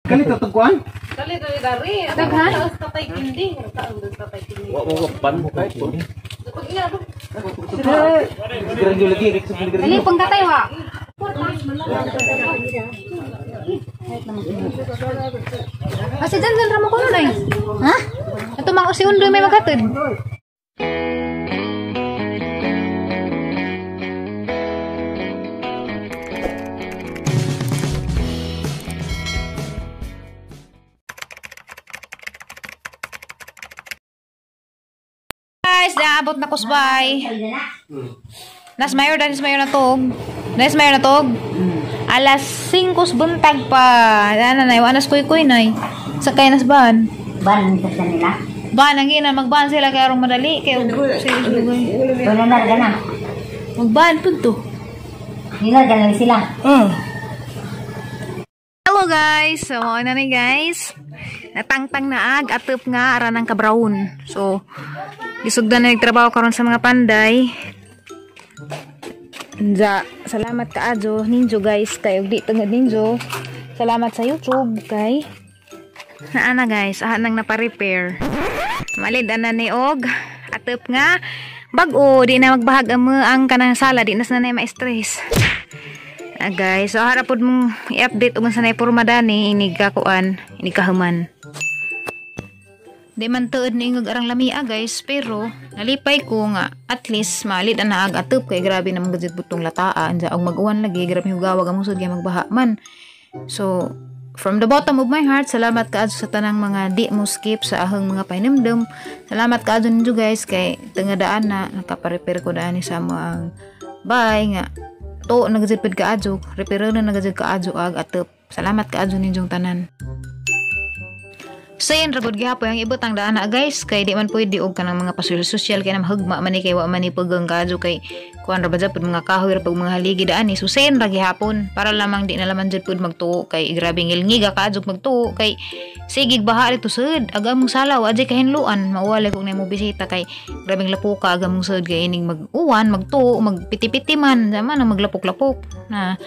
Kali tatuguan? Kali dari. Daghan. Tatay kindi. Tatay kindi. Ban mo kahit po. Dali pangkatay wa. Kasi dyan ramo ko nun ay. Ha? Ito mga si Undoy may magkatid. Guys, naabot na kusbay. Nasmayor na tog. Nasmayor na tog. Alas 5 buntag pa. Ana na, anas kuy nay. Sakay nas ban. Ban sa kanila. Ban ang ina magban sila kay arong madali kay Wala na gana. magban pud to. Nila gana sila. Hello guys. So ano ni guys? Natangtang na atep nga ara ng ka-brown. So isugdan na nagtrabaho karon sa mga panday. Salamat kaadyo ninjo guys kay ug di tungod ninjo. Salamat sa YouTube kay ana guys, nang napa-repair. Malid ana ni og atep nga bag-o di na magbahag ang kanang sala di nas na ma-stress. Guys, so harapod mong i-update ug sa nay porma dani inig kakuan, inig kahuman. Di man tuod ni ingog arang lamia guys, pero nalipay ko nga at least malid na ag atep kay grabe namang gadget butong lataan ja og mag-uwan lagi grabe hugawag ang musod gyud magbaha man. So from the bottom of my heart, salamat kaadto sa tanang mga di mo skip sa ahang mga painumdum. Salamat kaadto ninyo guys kay tengadaan na nakaparepair ko daan ni sa mga bye nga to nagajud pud kaadto, repair na nagajud kaadto ag atep. Salamat kaadto ninyong tanan. Sayin ragod gihapon ang ibot ang daan na guys kay di man pwede og kanang mga social kay na mahugma man ni kay wa man ni pegang kadyo kay kuan ra ba jud mga kahoy ra pag mga haligi daan ni so sayin ra gihapon para lamang di na laman jud pud magtuo kay grabe ngilngiga kadyo magtuo kay sigig baha dito sud aga mong salaw adjay kahinluan mauwalay kog nimo bisita kay grabeng lapuka aga mong sud kay ining mag-uwan magtuo magpiti-piti man zaman maglapok-lapok na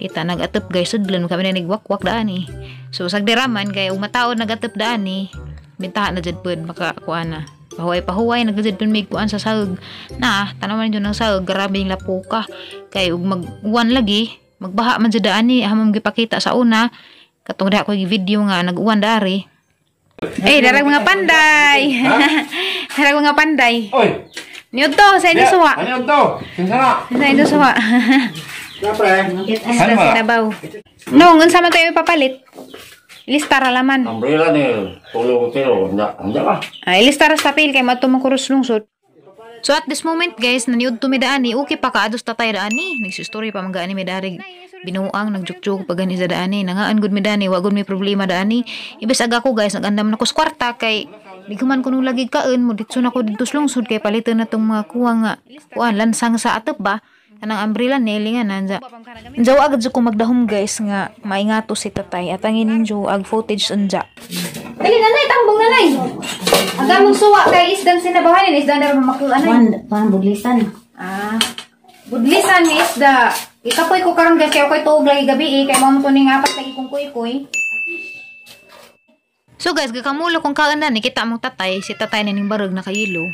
kita nag-atep guys sudlan kami na nagwakwak daan ni. So sagdiraman kay ug mataod nag-atep daan ni bintahan na jud pud makakuan na. Pahuway nagajud pud mig kuan sa sahog. Na tanaman jud ng sahog grabe yung lapuka kay ug mag-uwan lagi magbaha man jud daan ni hamom gipakita sa una katong diha ko video nga nag-uwan dari. Darag mga panday. Darag mga panday. Oy. Niyo to sa inyo suwa. Ano to? Sinsara. Sa inyo suwa. Siyempre. Ano ba? Sinabaw. No, unsa man tayo papalit? Listara laman. Umbrella ni tulo ko tiro. Anda ka. Ay, listara sa papel kay matumang kurus lungsod. So at this moment guys, naniud to midaan ni okay pa kaados tatay daan ni. Nagsi-story pa mga ani midari binuang nagjuk-juk pag gani sa daan ni. Nangaan gud midani, wa gud may problema daan ni. Ibes aga ko guys, nagandam na ko sa kwarta kay di ko man kuno lagi kaon mo ditso na ko dito sa lungsod kay palitan na tong mga kuha nga kuan lansang sa atep ba. Kanang umbrella nelingan nanja. Njaw agad ko magdahom guys nga maingato si tatay at ang ininjo ag footage unja. Dali nanay tambong nanay. Aga mong suwa kay isdang sinabahan ni isda na makuan ay. Pan budlisan. Budlisan ni isda. Ikapoy ko karon guys kay ako'y tuog lagi gabi kay mao to ning apat lagi kong kuy-kuy. So guys, gakamulo kung kaan na ni kita mong tatay, si tatay na ning barog na kayilo.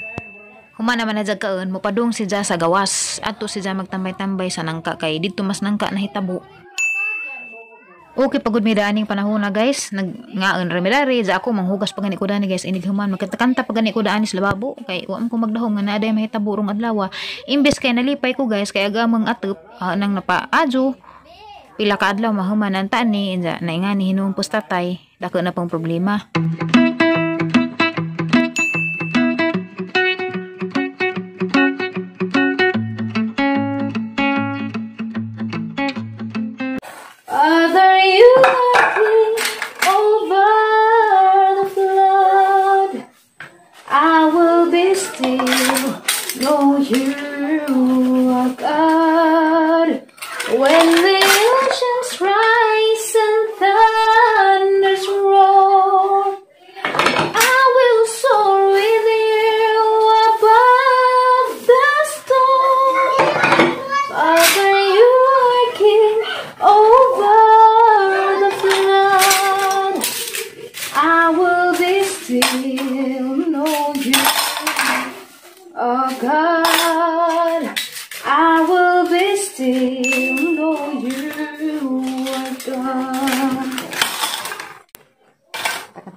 Humana man na jagkaon mo padung si sa gawas adto si magtambay-tambay sa nangka kay didto mas nangka na hitabo. Okay pagud mi daaning panahon na guys, nagngaon remedari ja ako manghugas pagani ko dani guys inig human magkanta pagani ko dani sa lababo kay wa ko magdahom nga naaday mahitabo rong adlaw. Imbes kay nalipay ko guys kay agamang atep nang napaadyo pila ka adlaw mahuman anta ni inja naingani hinumpos tatay dako na pang problema. When the oceans rise and thunders roar,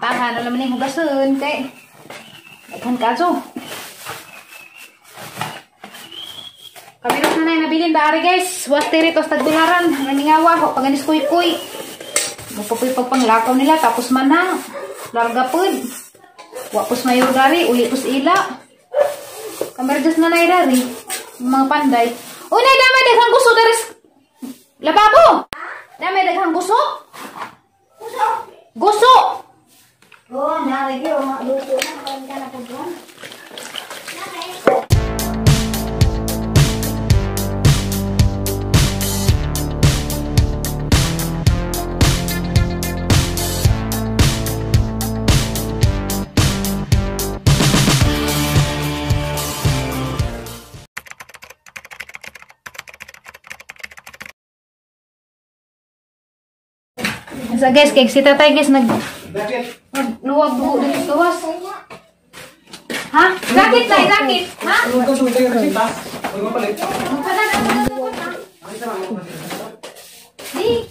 Tahan alam ni hugason kay. Daghan kaso. Kami rin na nabilin ba ari guys. Water ito sa tagdularan. Naningawa ko paganis kuy-kuy. Magpapuy pagpanglakaw nila tapos manang. Larga pud. Wapos mayo dari uli pus ila. Kamardas na nay dari. Mga panday. Uy, nay damay daghang gusto dari lababo. Damay daghang gusto. Gusto. Oh, nalagi o luto na ka na po. So guys, kay si tatay guys luwag buho dito sa gawas. Ha? Sakit tay, sakit. Ha? Di.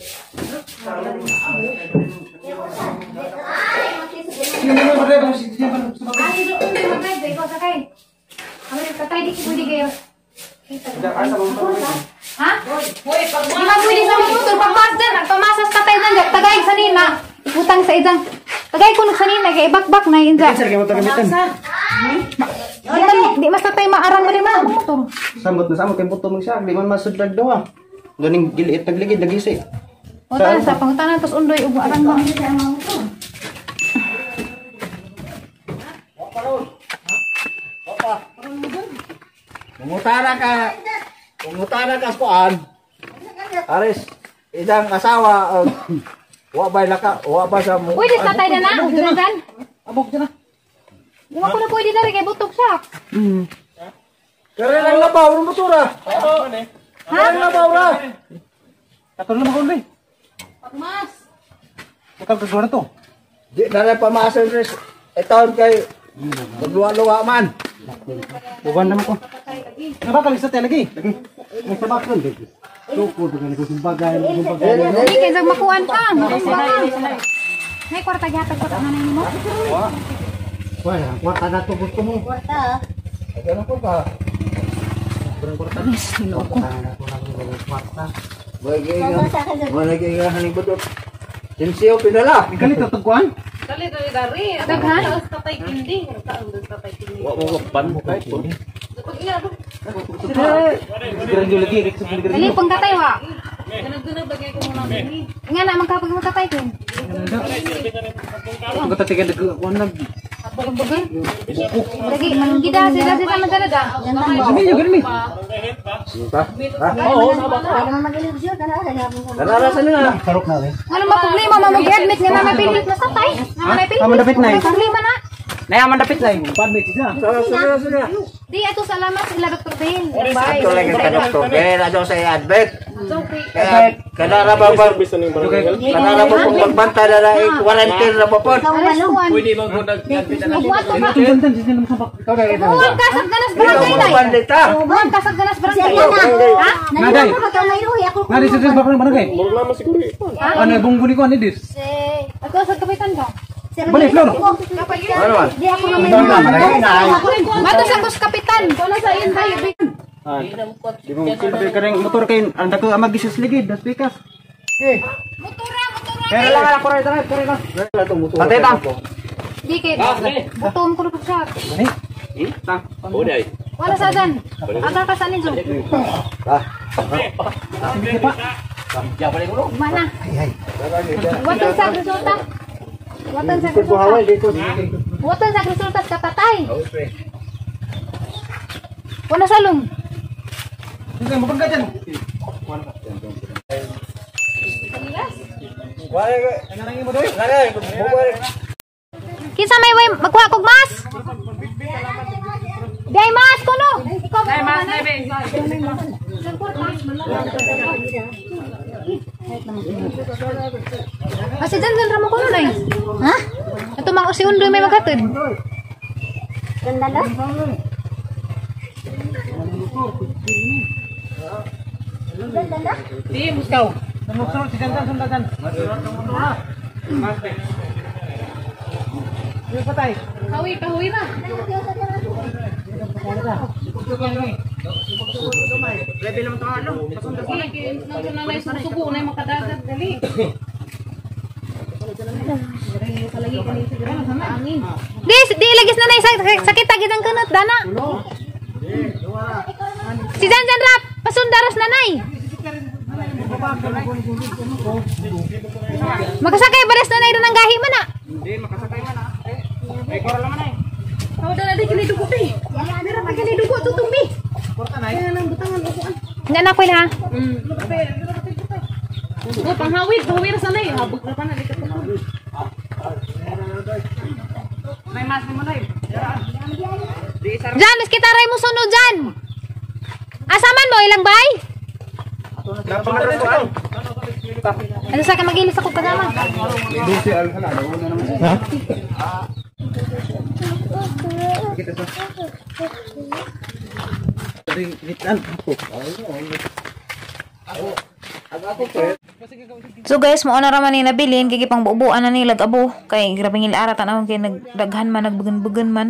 Ha? Hoy, pwede sa motor pagmasdan, nagpamasas tatay nang tagay sa nina. Iputang sa idang. Tagay kuno sa nina kay bakbak na inja. Sir, kayo tagamitan. Di mas tatay maarang mo na motor. Samot na samot kay puto mong siya, di man masudlag daw ah. Ganing giliit tagligid lagisi. O tan sa pangutanan tos undoy ug arang mo. Mungutara ka kuan. Aris, idang asawa wa ba sa mo. Pwede tatay na na, ugan. Abog na. Di ko na pwede na rin kay butok siya. Kare lang labaw ng motora. Ha? Labaw ra. Katol na magun bay. Pagmas. Bakal kagwa na to. Di na rin pamasan res. Itaon kay magluwa-luwa man. Buwan naman ko. Nabakal isa tayo lagi. Lagi. May sabakon. Suko dengan kusumbagay. Hindi kay sa makuan ka. Nay kwarta gyapon ko ano na mo. Wala, kwarta na to gusto mo. Kwarta. Ano ko ka? Loko. Kwarta. Bagay nga haning budot. Sinsiyo pinala. Ikalit na tagkuhan? Dali dari. Daghan? Tapos tatay kindi. Saan doon tatay kindi? Wa mo ban mo kay pun. Pag ina do. Sigurang yung lagi. Sigurang Dali pang tatay wa. Ganag-ganag bagay ko muna kini. Nga na magkapag mo tatay kin. Ang katatigan nagkuhan nag... Bagay. Lagi manggida sila sama talaga. Sabi niyo, ganun eh. Ha? Oo, Para magaling siya kana nararasan na. Sarok na rin. Ano ba problema mag-admit nga na napilit na tatay? Na napilit. Tama dapit na eh. Problema na. Nayaman dapit na eh. Padmit siya. Sana. Di ato salamat sila Dr. Bill. Bye. Ito lang ka doktor. Kaya na daw sa advert. Okay. Kaya kanara ba kanara ba kung magbanta na na quarantine na po po. Pwede Ito gantan siya ng sabak. Ikaw na ito. Buwan kasag ganas barangay nay. Pandita. Buwan kasag ganas barangay. Ha? Naday. ako. Nadi sa bakal ng barangay. Ano bungguni ko ani dis? Ako sa kapitan ka. Balik Flor. Ano man? Di ako na Mato sa kus kapitan. Wala sa iyon tayo. Di mo silbi ka rin motor kayo. Anda ko magisis ligid. Das pikas. Motora. Kaya lang ako rin. Kaya lang. Patay ta. Di kay. Butom ko lupa siya. Ani? Ta. Wala sa dan. Aga ka sa ninyo. Mana? Watan sa resulta. Watan sa resulta. Watan sa resulta sa tatay. Wala salong. Sige, mapagka dyan. Kinsa may way magkuha kog mas? Day mas kuno. Ikaw day mas na be. Kasi dyan ramo kuno nay. Ha? Ato mang si undoy may maghatid. Ganda na. Di, muskaw. Sunod si Dandan, sundadan. Yung patay. Kahoy na. Level naman ito ano. Nang na yung susuko na yung makadagat. Dali. Di lagis na nay sakit agad ang kanot dana. Si Jan rap pasundaros na nay. Makasakay bares na nay ng gahi man na. Hindi, makasakay man ah. May koral naman eh. Ako na di kini dugo pi. Mira pa kini dugo tutumbi. Porta na Kaya nang butangan upuan. Nga na ko ha. Oh, panghawid sa nay. Habog na pa na dikat ko. May mas mo na eh. Jan, miski taray mo sunod dyan. Asaman mo ilang bay? Ano sa ka magilis ako kasama? Ha? So guys, mo na raman ni nabilin kay pang bubuan na nilag abo kay grabing ilaratan akong kay nagdaghan man nagbugan-bugan man.